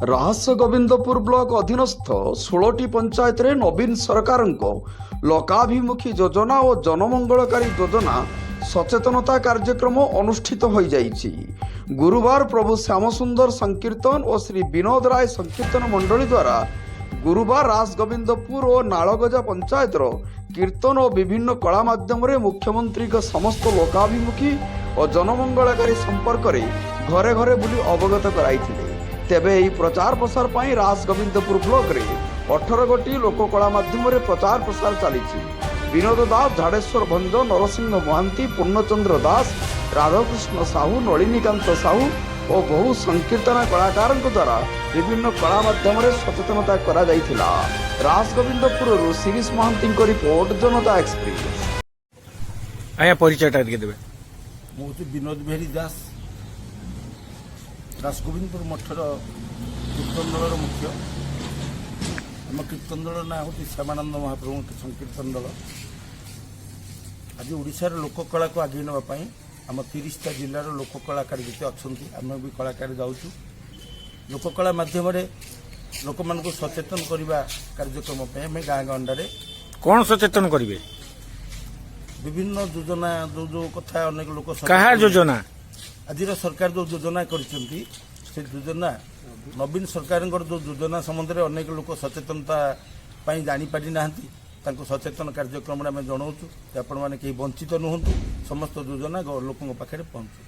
राहस्य Govindpur block अधीनस्थ 16टी पंचायत रे नवीन सरकार लोकाभिमुखी योजना और जनमंगलकारी योजना सचेतनता कार्यक्रम अनुष्ठित हो जाइछि। गुरुवार प्रभु श्यामसुंदर संकीर्तन और श्री विनोद राय संकीर्तन मंडली द्वारा गुरुवार राजगोविंदपुर और नालगजा पंचायत कीर्तन और विभिन्न कला माध्यम रे मुख्यमंत्री का समस्त लोकाभिमुखी और जनमंगलकारी संपर्क रे घरे घरे बुली अवगत कराइथिले। तेबे यही प्रचार प्रसार पाई राजगोविंदपुर ब्लॉक रे 18 गोटी लोककला माध्यम रे प्रचार प्रसार चली। विनोद दास, झाड़ेश्वर भंज, नरसिंह महांती, पूर्णचंद्र दास, राधाकृष्ण साहू, नलिनीकांत साहू और बहु संकीर्तन कलाकार द्वारा विभिन्न कला माध्यम रे सचेतनता करा जाइथिला। राजगोविंदपुर शिरीष महांती को रिपोर्ट, जनता एक्सप्रेस। आया परिचयटा के देबे। मु विनोद बिहारी दास, राजगोविंदपुर मठर कीर्तन दल मुख्य। आम कीर्तन दल ना हूँ श्यामानंद महाप्रभु संकीर्तन दल। आज ओडिशार लोककला को आगे नापी आम 30टा जिलार लोककलाकार जिते अच्छा आम भी कलाकार जाऊँ। लोककला मध्यम लोक मान सचेतन करने कार्यक्रम आम गाँ गंडारे कौन सचेतन करेंगे? विभिन्न योजना जो कथा अनेक लोक कहा योजना आज सरकार जो योजना कर योजना नवीन सरकार जो योजना संबंध में अनेक लोक सचेतनता जापारी ना सचेतन कार्यक्रम आम जनाऊँ। आपण मैंने कहीं वंचित नुहतु, समस्त योजना लोकों पाखे पहुँचू।